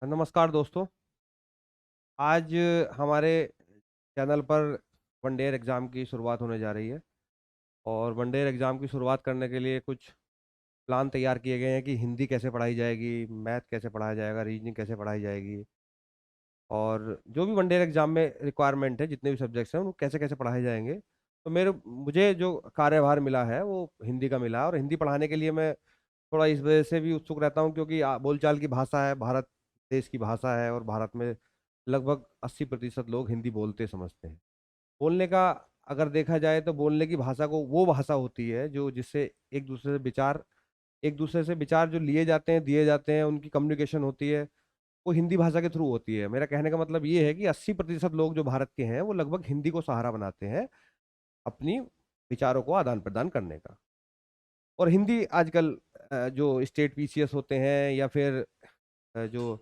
नमस्कार दोस्तों। आज हमारे चैनल पर वन डेयर एग्ज़ाम की शुरुआत होने जा रही है और वन डेयर एग्ज़ाम की शुरुआत करने के लिए कुछ प्लान तैयार किए गए हैं कि हिंदी कैसे पढ़ाई जाएगी, मैथ कैसे पढ़ाया जाएगा, रीजनिंग कैसे पढ़ाई जाएगी और जो भी वन डेयर एग्ज़ाम में रिक्वायरमेंट है, जितने भी सब्जेक्ट्स हैं, वो कैसे कैसे पढ़ाए जाएंगे। तो मेरे मुझे जो कार्यभार मिला है वो हिंदी का मिला है और हिंदी पढ़ाने के लिए मैं थोड़ा इस वजह से भी उत्सुक रहता हूँ क्योंकि बोलचाल की भाषा है, भारत देश की भाषा है और भारत में लगभग 80% लोग हिंदी बोलते समझते हैं। बोलने का अगर देखा जाए तो बोलने की भाषा को वो भाषा होती है जो जिससे एक दूसरे से विचार जो लिए जाते हैं, दिए जाते हैं, उनकी कम्युनिकेशन होती है, वो हिंदी भाषा के थ्रू होती है। मेरा कहने का मतलब ये है कि 80% लोग जो भारत के हैं वो लगभग हिंदी को सहारा बनाते हैं अपनी विचारों को आदान प्रदान करने का। और हिंदी आजकल जो स्टेट पीसीएस होते हैं या फिर जो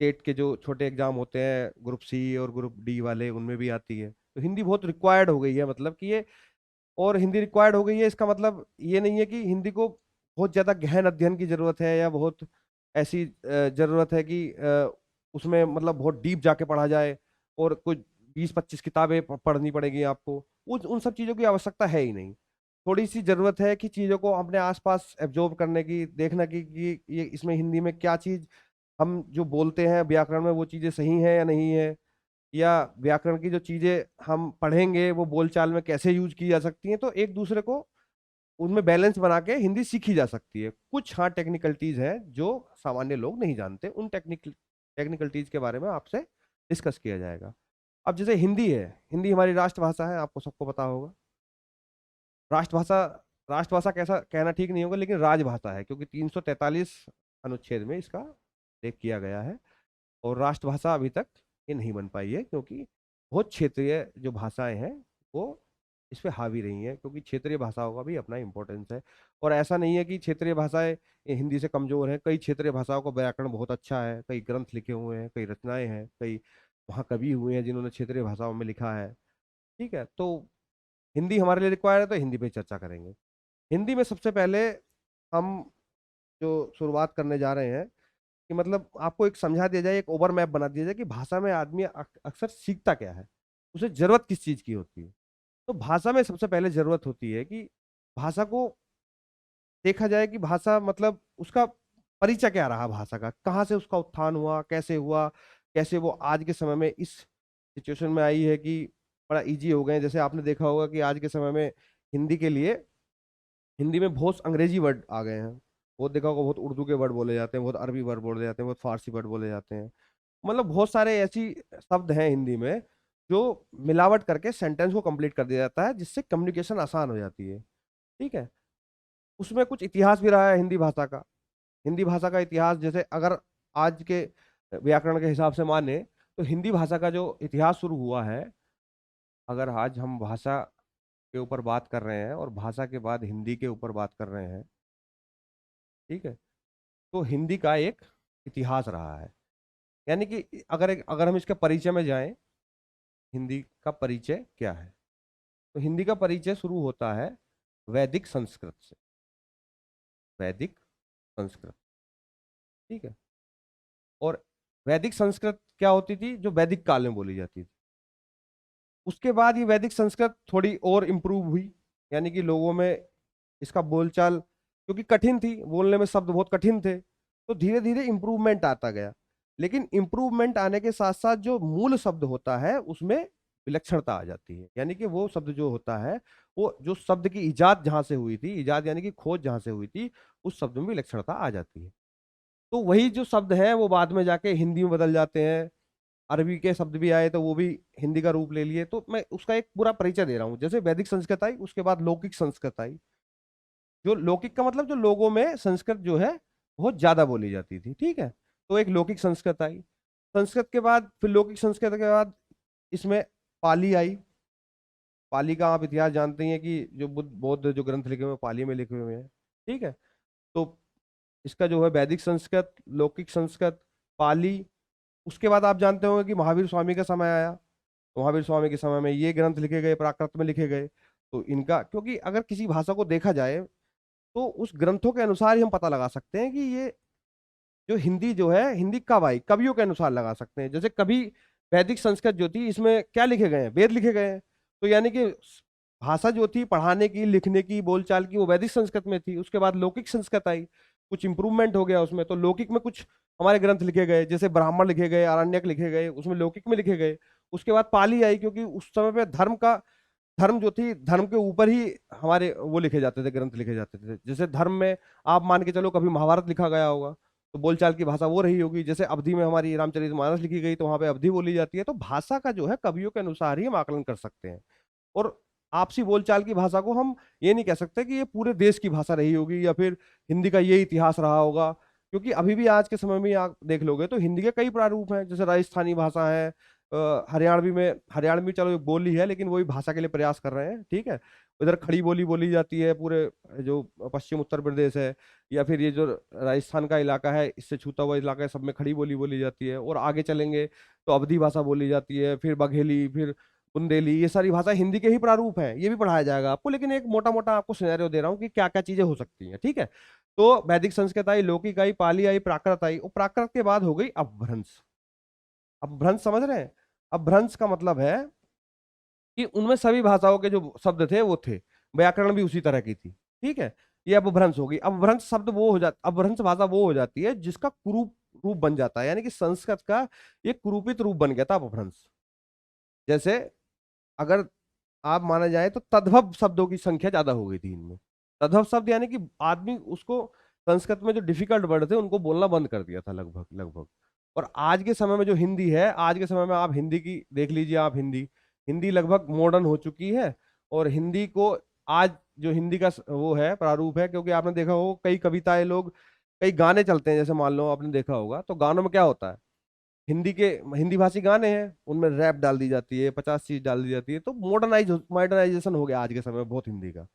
स्टेट के जो छोटे एग्जाम होते हैं, ग्रुप सी और ग्रुप डी वाले, उनमें भी आती है। तो हिंदी बहुत रिक्वायर्ड हो गई है, मतलब कि ये, और हिंदी रिक्वायर्ड हो गई है इसका मतलब ये नहीं है कि हिंदी को बहुत ज्यादा गहन अध्ययन की जरूरत है या बहुत ऐसी जरूरत है कि उसमें मतलब बहुत डीप जाके पढ़ा जाए और कुछ 20-25 किताबें पढ़नी पड़ेगी आपको। उन उन सब चीजों की आवश्यकता है ही नहीं। थोड़ी सी जरूरत है कि चीजों को अपने आसपास एब्जॉर्ब करने की, देखना की कि ये इसमें हिंदी में क्या चीज हम जो बोलते हैं व्याकरण में वो चीजें सही हैं या नहीं है, या व्याकरण की जो चीजें हम पढ़ेंगे वो बोलचाल में कैसे यूज की जा सकती हैं। तो एक दूसरे को उनमें बैलेंस बना के हिंदी सीखी जा सकती है। कुछ हाँ टेक्निकलिटीज हैं जो सामान्य लोग नहीं जानते, उन टेक्निकलिटीज के बारे में आपसे डिस्कस किया जाएगा। अब जैसे हिंदी है, हिंदी हमारी राष्ट्रभाषा है, आपको सबको पता होगा। राष्ट्रभाषा, राष्ट्रभाषा कैसा कहना ठीक नहीं होगा, लेकिन राजभाषा है क्योंकि 343 अनुच्छेद में इसका उल्लेख किया गया है। और राष्ट्रभाषा अभी तक ये नहीं बन पाई है क्योंकि बहुत क्षेत्रीय जो भाषाएं हैं वो इस पे हावी रही हैं, क्योंकि क्षेत्रीय भाषाओं का भी अपना इम्पोर्टेंस है। और ऐसा नहीं है कि क्षेत्रीय भाषाएं ये हिंदी से कमजोर हैं। कई क्षेत्रीय भाषाओं का व्याकरण बहुत अच्छा है, कई ग्रंथ लिखे हुए हैं, कई रचनाएं हैं, कई वहाँ कवि हुए हैं जिन्होंने क्षेत्रीय भाषाओं में लिखा है। ठीक है, तो हिंदी हमारे लिए रिक्वायर्ड है तो हिंदी पे चर्चा करेंगे। हिंदी में सबसे पहले हम जो शुरुआत करने जा रहे हैं कि मतलब आपको एक समझा दिया जाए, एक ओवर मैप बना दिया जाए कि भाषा में आदमी अक्सर सीखता क्या है, उसे जरूरत किस चीज की होती है। तो भाषा में सबसे पहले जरूरत होती है कि भाषा को देखा जाए कि भाषा मतलब उसका परिचय क्या रहा, भाषा का कहाँ से उसका उत्थान हुआ, कैसे हुआ, कैसे वो आज के समय में इस सिचुएशन में आई है कि बड़ा इजी हो गए। जैसे आपने देखा होगा कि आज के समय में हिंदी के लिए, हिंदी में बहुत अंग्रेजी वर्ड आ गए हैं। बहुत देखा होगा, बहुत उर्दू के वर्ड बोले जाते हैं, बहुत अरबी वर्ड बोले जाते हैं, बहुत फारसी वर्ड बोले जाते हैं। मतलब बहुत सारे ऐसी शब्द हैं हिंदी में जो मिलावट करके सेंटेंस को कंप्लीट कर दिया जाता है, जिससे कम्युनिकेशन आसान हो जाती है। ठीक है, उसमें कुछ इतिहास भी रहा है हिंदी भाषा का। हिंदी भाषा का इतिहास, जैसे अगर आज के व्याकरण के हिसाब से माने तो हिंदी भाषा का जो इतिहास शुरू हुआ है, अगर आज हम भाषा के ऊपर बात कर रहे हैं और भाषा के बाद हिंदी के ऊपर बात कर रहे हैं, ठीक है, तो हिंदी का एक इतिहास रहा है। यानी कि अगर हम इसके परिचय में जाएं, हिंदी का परिचय क्या है, तो हिंदी का परिचय शुरू होता है वैदिक संस्कृत से। वैदिक संस्कृत, ठीक है। और वैदिक संस्कृत क्या होती थी, जो वैदिक काल में बोली जाती थी। उसके बाद ये वैदिक संस्कृत थोड़ी और इम्प्रूव हुई, यानी कि लोगों में इसका बोलचाल, क्योंकि कठिन थी बोलने में, शब्द बहुत कठिन थे, तो धीरे धीरे इम्प्रूवमेंट आता गया। लेकिन इम्प्रूवमेंट आने के साथ साथ जो मूल शब्द होता है उसमें विलक्षणता आ जाती है। यानी कि वो शब्द जो होता है, वो जो शब्द की इजाद जहां से हुई थी, इजाद यानी कि खोज जहां से हुई थी, उस शब्द में विलक्षणता आ जाती है। तो वही जो शब्द है वो बाद में जाके हिंदी में बदल जाते हैं। अरबी के शब्द भी आए तो वो भी हिंदी का रूप ले लिए। तो मैं उसका एक पूरा परिचय दे रहा हूँ। जैसे वैदिक संस्कृत आई, उसके बाद लौकिक संस्कृत आई। जो लौकिक का मतलब जो लोगों में संस्कृत जो है बहुत ज्यादा बोली जाती थी, ठीक है, तो एक लौकिक संस्कृत आई। संस्कृत के बाद फिर लौकिक संस्कृत के बाद इसमें पाली आई। पाली का आप इतिहास जानते ही हैं कि जो बुद्ध बौद्ध जो ग्रंथ लिखे हुए हैं पाली में लिखे हुए हैं, ठीक है। तो इसका जो है वैदिक संस्कृत, लौकिक संस्कृत, पाली। उसके बाद आप जानते होंगे कि महावीर स्वामी का समय आया। तो महावीर स्वामी के समय में ये ग्रंथ लिखे गए, प्राकृत में लिखे गए। तो इनका, क्योंकि अगर किसी भाषा को देखा जाए तो उस ग्रंथों के अनुसार ही हम पता लगा सकते हैं कि ये जो हिंदी जो है, हिंदी कब आई, कवियों के अनुसार लगा सकते हैं। जैसे कभी वैदिक संस्कृत जो थी, इसमें क्या लिखे गए हैं, वेद लिखे गए हैं। तो यानी कि भाषा जो थी पढ़ाने की, लिखने की, बोलचाल की, वो वैदिक संस्कृत में थी। उसके बाद लौकिक संस्कृत आई, कुछ इंप्रूवमेंट हो गया उसमें, तो लौकिक में कुछ हमारे ग्रंथ लिखे गए, जैसे ब्राह्मण लिखे गए, आरण्यक लिखे गए, उसमें लौकिक में लिखे गए। उसके बाद पाली आई, क्योंकि उस समय पे धर्म जो थी, धर्म के ऊपर ही हमारे वो लिखे जाते थे, ग्रंथ लिखे जाते थे। जैसे धर्म में आप मान के चलो कभी महाभारत लिखा गया होगा, तो बोलचाल की भाषा वो रही होगी। जैसे अवधि में हमारी रामचरितमानस लिखी गई, तो वहां पे अवधि बोली जाती है। तो भाषा का जो है कवियों के अनुसार ही हम आकलन कर सकते हैं। और आपसी बोलचाल की भाषा को हम ये नहीं कह सकते कि ये पूरे देश की भाषा रही होगी या फिर हिंदी का ये इतिहास रहा होगा, क्योंकि अभी भी आज के समय में आप देख लोगे तो हिंदी के कई प्रारूप हैं। जैसे राजस्थानी भाषा है, हरियाणवी चलो एक बोली है, लेकिन वही भाषा के लिए प्रयास कर रहे हैं, ठीक है। इधर खड़ी बोली बोली जाती है पूरे जो पश्चिम उत्तर प्रदेश है, या फिर ये जो राजस्थान का इलाका है, इससे छूता हुआ इलाका है, सब में खड़ी बोली बोली जाती है। और आगे चलेंगे तो अवधी भाषा बोली जाती है, फिर बघेली, फिर बुंदेली, ये सारी भाषा हिंदी के ही प्रारूप हैं। ये भी पढ़ाया जाएगा आपको, लेकिन एक मोटा मोटा आपको सिनेरियो दे रहा हूँ कि क्या क्या चीजें हो सकती हैं, ठीक है। तो वैदिक संस्कृत आई, लौकिक आई, पाली आई, प्राकृत आई, और प्राकृत के बाद हो गई अपभ्रंश। अपभ्रंश समझ रहे हैं? अपभ्रंश का मतलब है कि उनमें सभी भाषाओं के जो शब्द थे वो थे, व्याकरण भी उसी तरह की थी, ठीक है। ये अपभ्रंश होगी। अपभ्रंश शब्द वो हो जाता, अपभ्रंश भाषा वो हो जाती है जिसका कुरूप रूप बन जाता है, यानी कि संस्कृत का एक कुरूपित रूप बन गया था अपभ्रंश। जैसे अगर आप माना जाए तो तद्भव शब्दों की संख्या ज्यादा हो गई थी इनमें। तद्भव शब्द यानी कि आदमी उसको, संस्कृत में जो डिफिकल्ट वर्ड थे उनको बोलना बंद कर दिया था लगभग लगभग। और आज के समय में जो हिंदी है, आज के समय में आप हिंदी की देख लीजिए, आप हिंदी हिंदी लगभग मॉडर्न हो चुकी है। और हिंदी को आज जो हिंदी का वो है प्रारूप है, क्योंकि आपने देखा हो कई कविताएं लोग, कई गाने चलते हैं, जैसे मान लो आपने देखा होगा, तो गानों में क्या होता है, हिंदी के हिंदी भाषी गाने हैं, उनमें रैप डाल दी जाती है, 50 चीज डाल दी जाती है। तो मॉडर्नाइजेशन हो गया आज के समय में बहुत हिंदी का।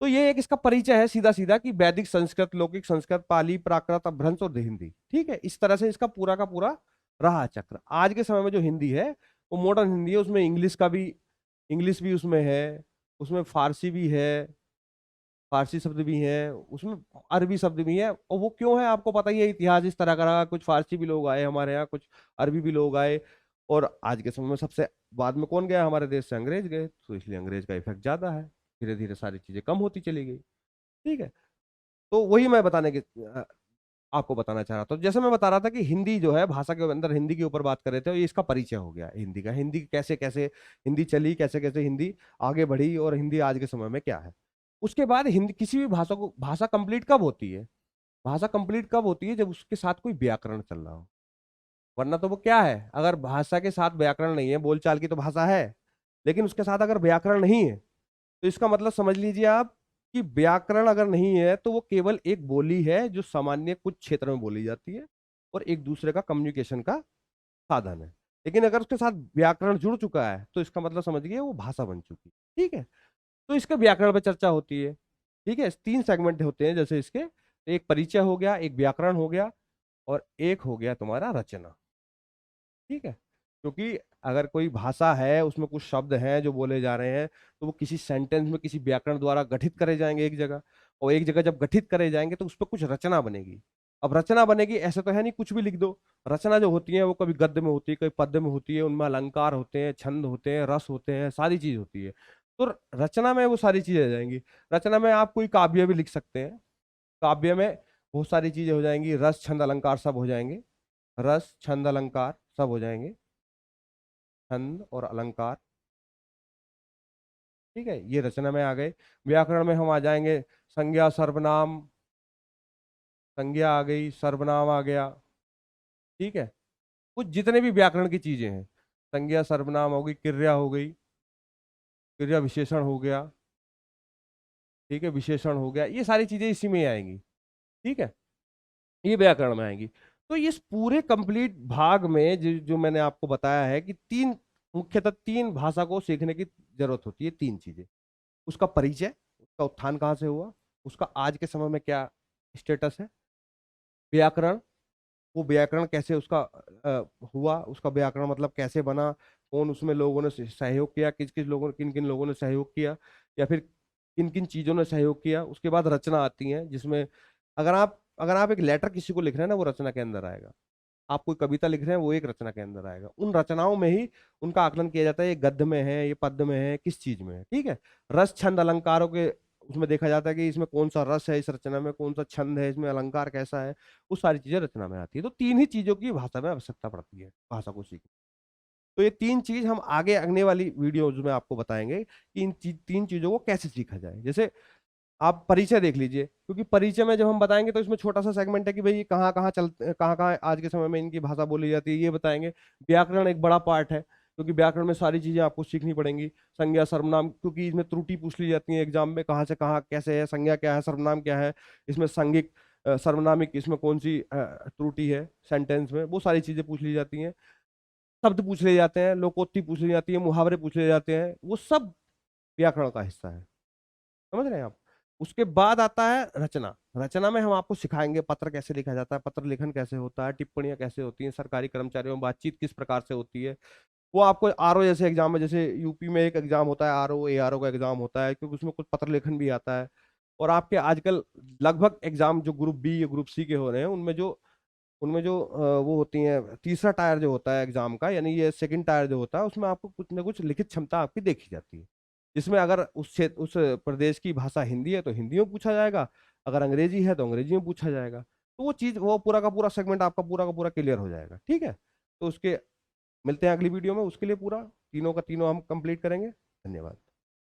तो ये एक इसका परिचय है सीधा सीधा कि वैदिक संस्कृत, लौकिक संस्कृत, पाली, प्राकृत, अपभ्रंश और हिंदी, ठीक है। इस तरह से इसका पूरा का पूरा रहा चक्र। आज के समय में जो हिंदी है वो मॉडर्न हिंदी है, उसमें इंग्लिश भी उसमें है, उसमें फारसी भी है, फारसी शब्द भी हैं उसमें, अरबी शब्द भी है। और वो क्यों है आपको पता ही है, इतिहास इस तरह का रहा, कुछ फारसी भी लोग आए हमारे यहाँ, कुछ अरबी भी लोग आए। और आज के समय में सबसे बाद में कौन गया हमारे देश से, अंग्रेज गए, तो इसलिए अंग्रेज का इफेक्ट ज्यादा है। धीरे धीरे सारी चीजें कम होती चली गई, ठीक है। तो वही मैं आपको बताना चाह रहा था। तो जैसे मैं बता रहा था कि हिंदी जो है भाषा के अंदर, हिंदी के ऊपर बात कर रहे थे, और ये इसका परिचय हो गया हिंदी का, हिंदी कैसे कैसे हिंदी चली, कैसे कैसे हिंदी आगे बढ़ी, और हिंदी आज के समय में क्या है। उसके बाद हिंदी, किसी भी भाषा को, भाषा कंप्लीट कब होती है, भाषा कंप्लीट कब होती है, जब उसके साथ कोई व्याकरण चल रहा हो। वरना तो वो क्या है, अगर भाषा के साथ व्याकरण नहीं है, बोलचाल की तो भाषा है, लेकिन उसके साथ अगर व्याकरण नहीं है, तो इसका मतलब समझ लीजिए आप कि व्याकरण अगर नहीं है तो वो केवल एक बोली है जो सामान्य कुछ क्षेत्र में बोली जाती है, और एक दूसरे का कम्युनिकेशन का साधन है। लेकिन अगर उसके साथ व्याकरण जुड़ चुका है तो इसका मतलब समझिए वो भाषा बन चुकी है, ठीक है। तो इसके व्याकरण पर चर्चा होती है, ठीक है। 3 सेगमेंट होते हैं जैसे इसके, एक परिचय हो गया, एक व्याकरण हो गया, और एक हो गया तुम्हारा रचना, ठीक है। क्योंकि अगर कोई भाषा है, उसमें कुछ शब्द हैं जो बोले जा रहे हैं, तो वो किसी सेंटेंस में किसी व्याकरण द्वारा गठित करे जाएंगे एक जगह, और एक जगह जब गठित करे जाएंगे तो उस पर कुछ रचना बनेगी। अब रचना बनेगी, ऐसे तो है नहीं कुछ भी लिख दो। रचना जो होती है वो कभी गद्य में होती है, कभी पद्य में होती है, उनमें अलंकार होते हैं, छंद होते हैं, रस होते हैं, सारी चीज होती है। तो रचना में वो सारी चीजें आ जाएंगी। रचना में आप कोई काव्य भी लिख सकते हैं, काव्य में बहुत सारी चीजें हो जाएंगी, रस छंद अलंकार सब हो जाएंगे, रस छंद अलंकार सब हो जाएंगे, छंद और अलंकार, ठीक है। ये रचना में आ गए। व्याकरण में हम आ जाएंगे, संज्ञा सर्वनाम, संज्ञा आ गई, सर्वनाम आ गया, ठीक है। कुछ जितने भी व्याकरण की चीजें हैं, संज्ञा सर्वनाम हो गई, क्रिया हो गई, क्रिया विशेषण हो गया, ठीक है, विशेषण हो गया, ये सारी चीजें इसी में आएंगी, ठीक है। ये व्याकरण में आएंगी। तो इस पूरे कंप्लीट भाग में जो मैंने आपको बताया है कि मुख्यतः 3 भाषा को सीखने की जरूरत होती है, 3 चीजें। उसका परिचय, उसका उत्थान कहाँ से हुआ, उसका आज के समय में क्या स्टेटस है, व्याकरण, वो व्याकरण कैसे उसका हुआ, उसका व्याकरण मतलब कैसे बना, कौन उसमें लोगों ने सहयोग किया, किस किस लोगों, किन किन लोगों ने सहयोग किया, या फिर किन किन चीजों ने सहयोग किया। उसके बाद रचना आती है, जिसमें अगर आप अगर आप एक लेटर किसी को लिख रहे हैं ना, वो रचना के अंदर आएगा। आप कोई कविता लिख रहे हैं, वो एक रचना के अंदर आएगा। उन रचनाओं में ही उनका आकलन किया जाता है, ये गद्य में है, ये पद्य में है, किस चीज में है। ठीक है। रस छंद अलंकारों के उसमें देखा जाता है कि इसमें कौन सा रस है, इस रचना में कौन सा छंद है, इसमें अलंकार कैसा है, वो सारी चीजें रचना में आती है। तो तीन ही चीजों की भाषा में आवश्यकता पड़ती है भाषा को सीखने। तो ये तीन चीज हम आगे आने वाली वीडियोज में आपको बताएंगे कि इन तीन चीजों को कैसे सीखा जाए। जैसे आप परिचय देख लीजिए, क्योंकि परिचय में जब हम बताएंगे तो इसमें छोटा सा सेगमेंट है कि भाई कहाँ कहाँ चलते, कहाँ कहाँ आज के समय में इनकी भाषा बोली जाती है, ये बताएंगे। व्याकरण एक बड़ा पार्ट है, क्योंकि व्याकरण में सारी चीजें आपको सीखनी पड़ेंगी। संज्ञा सर्वनाम, क्योंकि इसमें त्रुटि पूछ ली जाती है एग्जाम में, कहाँ से कहाँ कैसे है, संज्ञा क्या है, सर्वनाम क्या है, इसमें संज्ञिक सर्वनामिक इसमें कौन सी त्रुटि है सेंटेंस में, वो सारी चीजें पूछ ली जाती हैं। शब्द पूछ लिए जाते हैं, लोकोक्ति पूछ ली जाती है, मुहावरे पूछ लिए जाते हैं, वो सब व्याकरण का हिस्सा है। समझ रहे हैं आप। उसके बाद आता है रचना। रचना में हम आपको सिखाएंगे पत्र कैसे लिखा जाता है, पत्र लेखन कैसे होता है, टिप्पणियां कैसे होती हैं, सरकारी कर्मचारियों में बातचीत किस प्रकार से होती है। वो आपको आरओ जैसे एग्जाम में, जैसे यूपी में एक एग्जाम होता है आरओ एआरओ का एग्जाम होता है, क्योंकि उसमें कुछ पत्र लेखन भी आता है। और आपके आजकल लगभग एग्जाम जो ग्रुप बी या ग्रुप सी के हो रहे हैं, उनमें जो वो होती हैं, तीसरा टायर जो होता है एग्जाम का, यानी ये सेकंड टायर जो होता है, उसमें आपको कुछ ना कुछ लिखित क्षमता आपकी देखी जाती है। जिसमें अगर उस क्षेत्र उस प्रदेश की भाषा हिंदी है तो हिंदी में पूछा जाएगा, अगर अंग्रेजी है तो अंग्रेजी में पूछा जाएगा। तो वो चीज, वो पूरा का पूरा सेगमेंट आपका पूरा का पूरा क्लियर हो जाएगा। ठीक है। तो उसके मिलते हैं अगली वीडियो में, उसके लिए पूरा तीनों का तीनों हम कंप्लीट करेंगे। धन्यवाद।